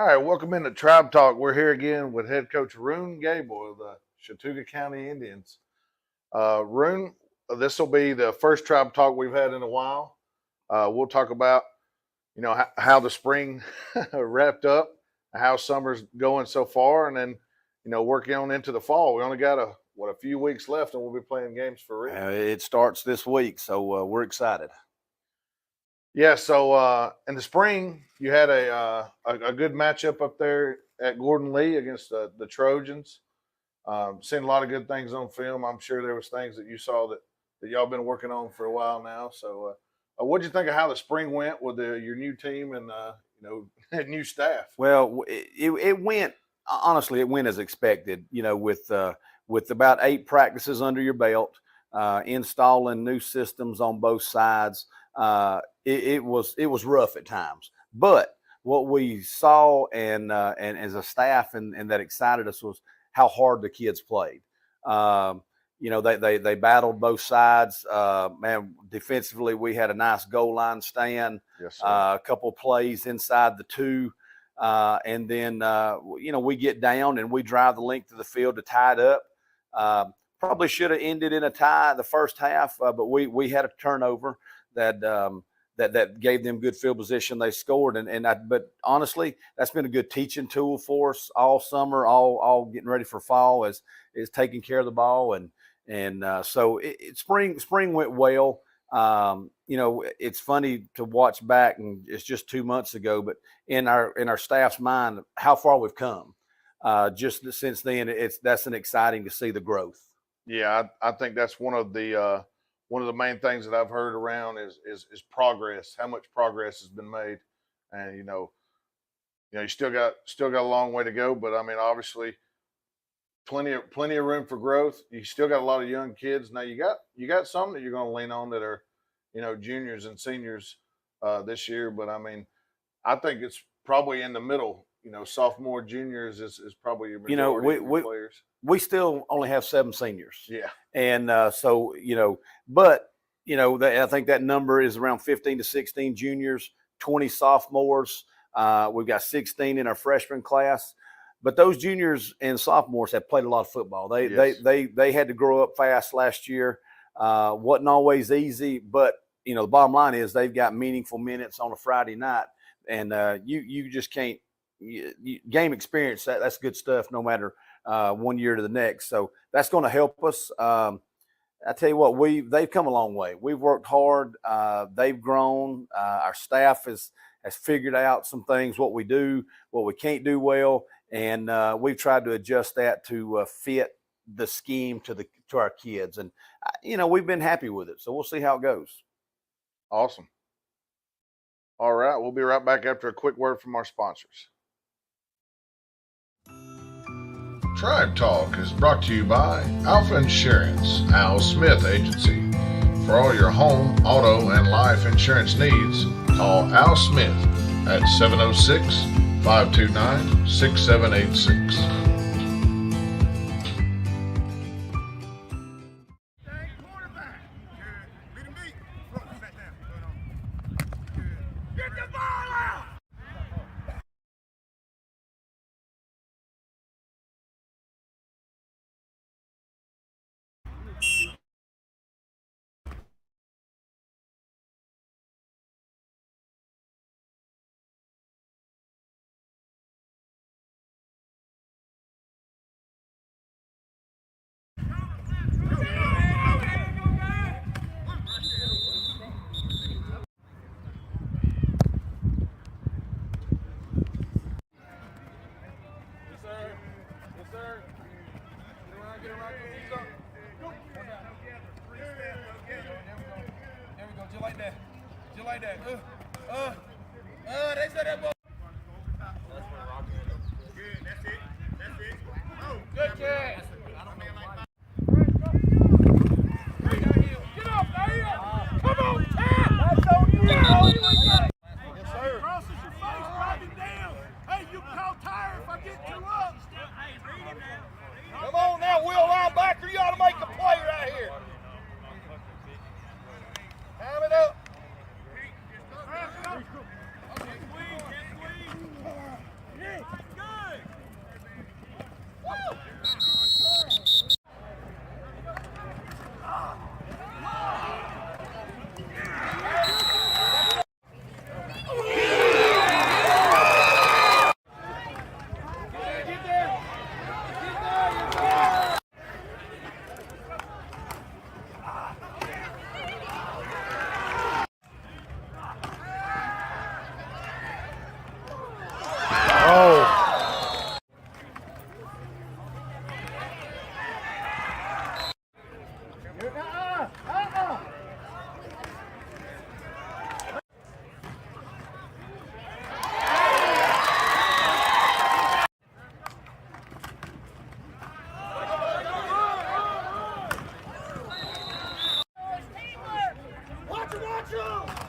All right, welcome into Tribe Talk. We're here again with head coach Rune Gable of the Chattooga County Indians. Rune, this will be the first Tribe Talk we've had in a while. We'll talk about, how the spring wrapped up, how summer's going so far, and then, working on into the fall. We only got a few weeks left, and we'll be playing games for real. It starts this week, so we're excited. Yeah, so in the spring, you had a good matchup up there at Gordon Lee against the Trojans. Seen a lot of good things on film. I'm sure there was things that you saw that y'all been working on for a while now. So, what did you think of how the spring went with your new team and new staff? Well, it went honestly. It went as expected. With about 8 practices under your belt, installing new systems on both sides. It was rough at times, but what we saw and as a staff and that excited us was how hard the kids played. They battled both sides. Man, defensively, we had a nice goal line stand. Yes, a couple of plays inside the 2. And then, we get down and we drive the length of the field to tie it up. Probably should have ended in a tie the first half, but we had a turnover that gave them good field position. They scored, but honestly, that's been a good teaching tool for us all summer, all getting ready for fall is taking care of the ball, and so spring went well. It's funny to watch back, and it's just 2 months ago, but in our staff's mind, how far we've come. Just since then, that's an exciting to see the growth. Yeah, I think that's one of the main things that I've heard around is progress. How much progress has been made, and you still got a long way to go. But I mean, obviously, plenty of room for growth. You still got a lot of young kids. Now you got some that you're going to lean on that are, juniors and seniors this year. But I mean, I think it's probably in the middle. Sophomore, juniors is probably your majority of your players. We still only have 7 seniors. Yeah. And I think that number is around 15 to 16 juniors, 20 sophomores. We've got 16 in our freshman class. But those juniors and sophomores have played a lot of football. They had to grow up fast last year. Wasn't always easy, but the bottom line is they've got meaningful minutes on a Friday night, and you just can't. Game experience, that's good stuff no matter one year to the next. So that's going to help us. I tell you what, they've come a long way. We've worked hard. They've grown. Our staff has figured out some things, what we do, what we can't do well, and we've tried to adjust that to fit the scheme to our kids. And we've been happy with it. So we'll see how it goes. Awesome. All right, we'll be right back after a quick word from our sponsors. Tribe Talk is brought to you by Alpha Insurance, Al Smith Agency. For all your home, auto, and life insurance needs, call Al Smith at 706-529-6786. Just like that. They said that ball. Good, that's it. Oh, good catch. Get off there. Come on, Ted. That's on you. Yes, sir. Crosses your face, drop him down. Hey, you can call tire if I get you up. Come on now, Will linebacker. You ought to make a play right here. Time it up. Okay, Watch him, watch him!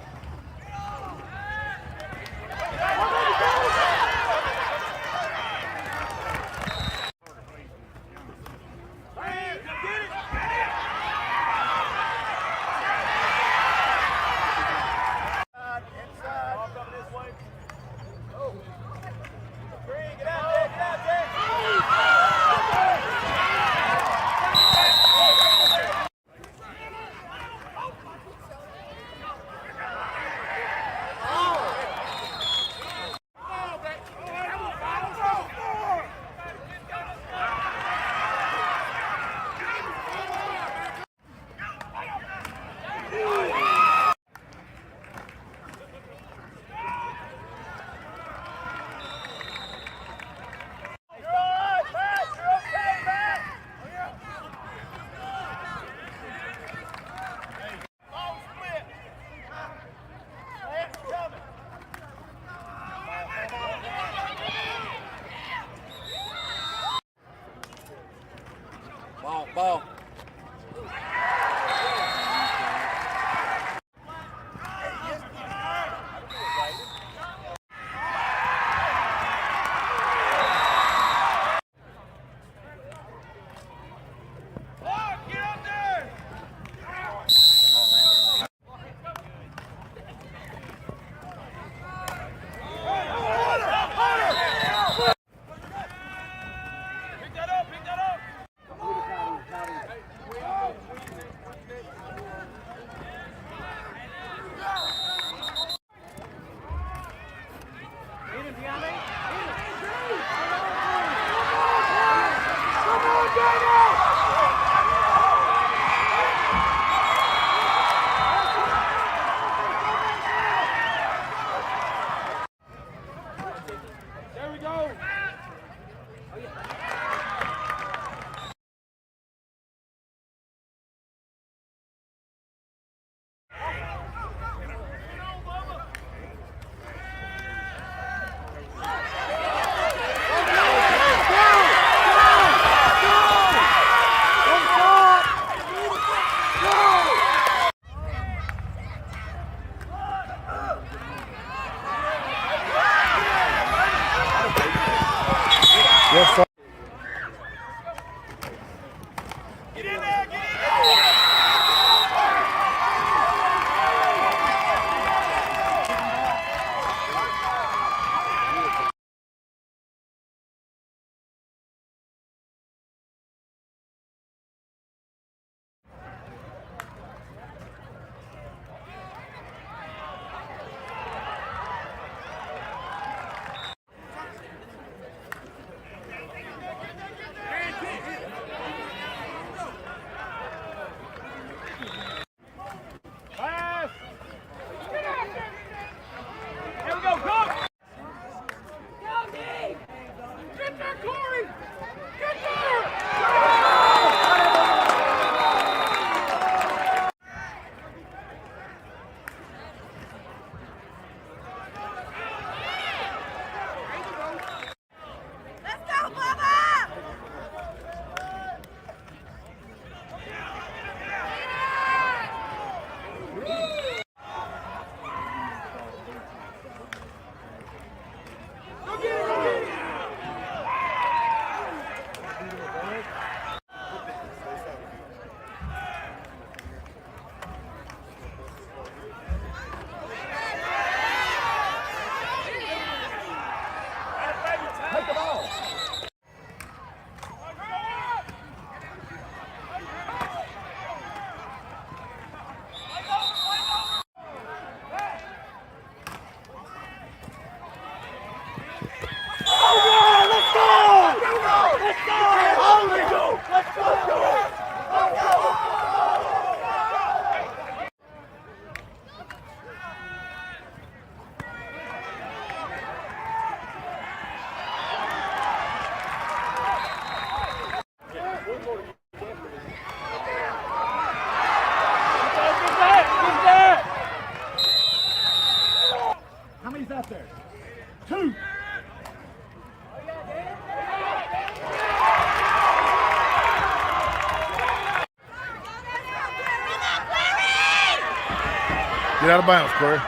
Get out of bounds, Corey.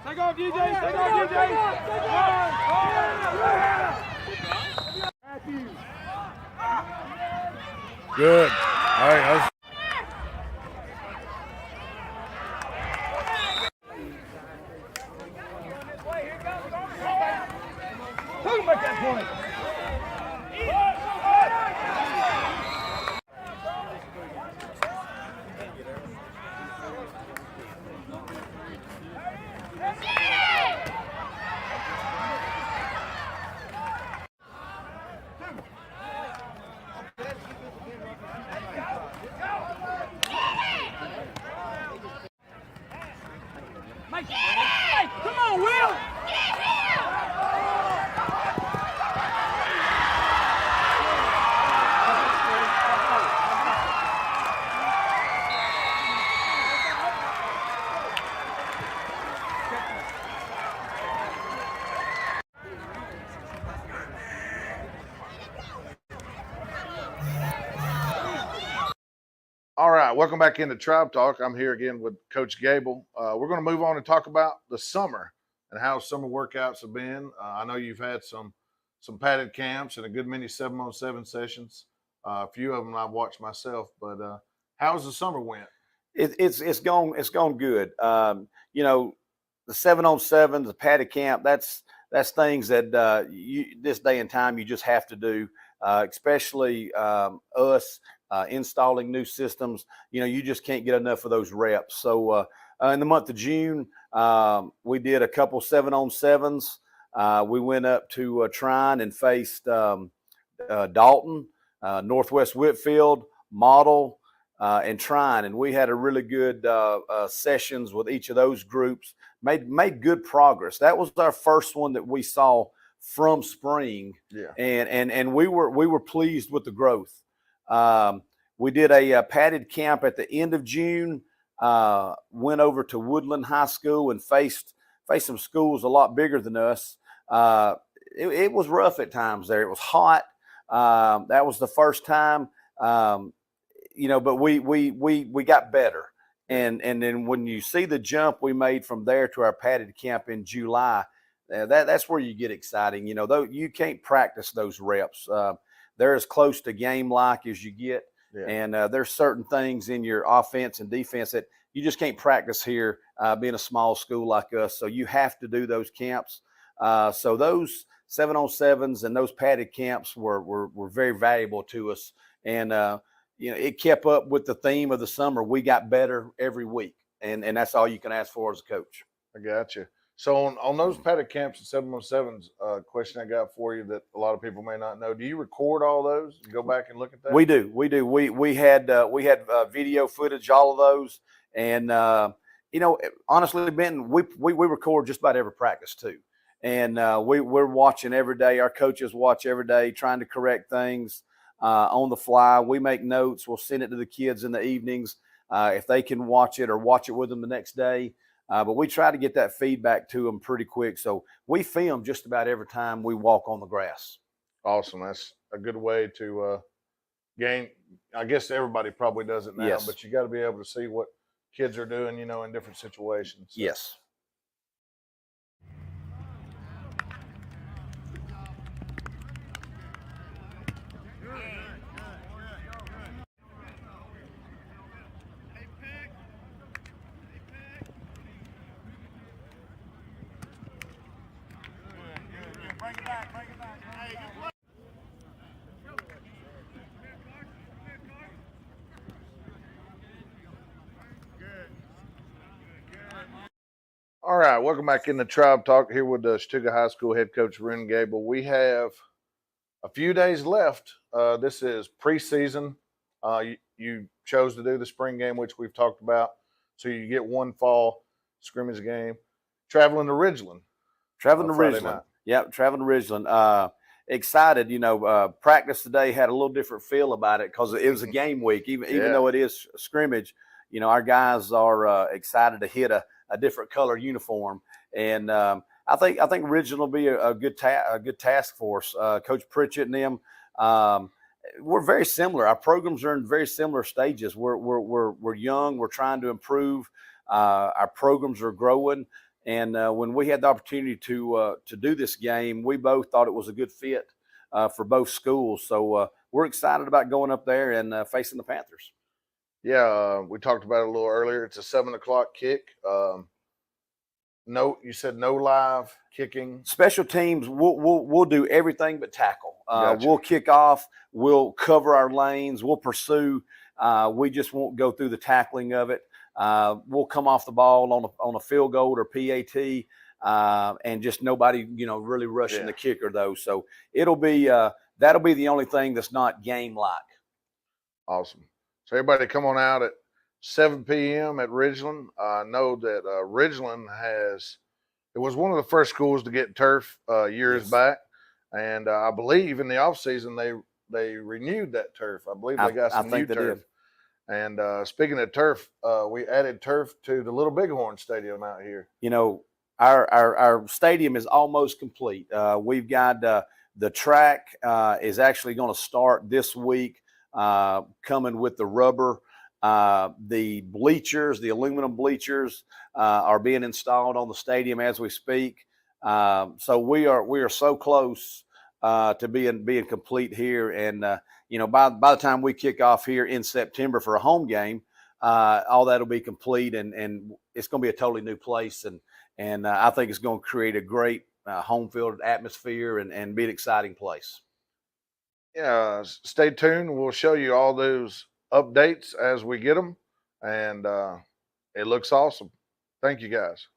Take off, DJ! Take off, DJ! Good. All right. Who make that point? Hey, come on, Will! All right, welcome back into Tribe Talk. I'm here again with Coach Gable. We're going to move on and talk about the summer and how summer workouts have been. I know you've had some padded camps and a good many 7-on-7 sessions. A few of them I've watched myself. But how's the summer went? It's gone good. You know, the 7-on-7, the padded camp. That's things that this day and time you just have to do, especially us. Installing new systems, you know, you just can't get enough of those reps. So in the month of June, we did a couple 7-on-7s. We went up to Trine and faced Dalton, Northwest Whitfield, Model, and Trine, and we had a really good sessions with each of those groups. Made good progress. That was our first one that we saw from spring, Yeah, and we were pleased with the growth. We did a padded camp at the end of June, went over to Woodland High School and faced some schools a lot bigger than us. It was rough at times there. It was hot. That was the first time, you know, but we got better. And then when you see the jump we made from there to our padded camp in July, that's where you get exciting. You know, though you can't practice those reps. They're as close to game-like as you get. yeah. And there's certain things in your offense and defense that you just can't practice here being a small school like us. So you have to do those camps. So those 7-on-7s and those padded camps were very valuable to us. And, you know, it kept up with the theme of the summer. We got better every week. And that's all you can ask for as a coach. I got you. So on those padded camps and 7-on-7s, question I got for you that a lot of people may not know: do you record all those and go back and look at that? We do. We had video footage, all of those, and you know, honestly, Benton, we record just about every practice too, and we're watching every day. Our coaches watch every day, trying to correct things on the fly. We make notes. We'll send it to the kids in the evenings if they can watch it or watch it with them the next day. But we try to get that feedback to them pretty quick. So we film just about every time we walk on the grass. Awesome. That's a good way to gain. I guess everybody probably does it now, Yes. but you got to be able to see what kids are doing, you know, in different situations. So. Yes. Bring it back, bring it back. Hey, good play. All right, welcome back in the Tribe Talk here with the Chattooga High School head coach Ren Gable. We have a few days left. This is preseason. You chose to do the spring game, which we've talked about, so you get one fall scrimmage game. Traveling to Ridgeland. Traveling to Friday Ridgeland. night. Yep, traveling to Ridgeland. Excited, you know. Practice today had a little different feel about it because it was a game week. Even though it is a scrimmage, you know, our guys are excited to hit a different color uniform, and I think Ridgeland will be a good task for us. Coach Pritchett and them, we're very similar. Our programs are in very similar stages. We're young. We're trying to improve. Our programs are growing. And when we had the opportunity to do this game, we both thought it was a good fit for both schools. So we're excited about going up there and facing the Panthers. Yeah, we talked about it a little earlier. It's a 7 o'clock kick. You said no live kicking. Special teams, we'll do everything but tackle. Gotcha. We'll kick off. We'll cover our lanes. We'll pursue. We just won't go through the tackling of it. We'll come off the ball on a field goal or PAT, and just nobody, you know, really rushing the kicker though. So it'll be that'll be the only thing that's not game like. Awesome. So everybody come on out at 7 p.m. at Ridgeland. I know that Ridgeland it was one of the first schools to get turf years back, and I believe in the off season they renewed that turf. I believe they got some new turf. And speaking of turf, we added turf to the Little Bighorn Stadium out here. You know, our stadium is almost complete. We've got the track is actually going to start this week, coming with the rubber. The bleachers, the aluminum bleachers, are being installed on the stadium as we speak. So we are so close to being complete here, and you know, by the time we kick off here in September for a home game, all that'll be complete, and it's going to be a totally new place, and I think it's going to create a great home field atmosphere and be an exciting place. Yeah, stay tuned. We'll show you all those updates as we get them, and it looks awesome. Thank you, guys.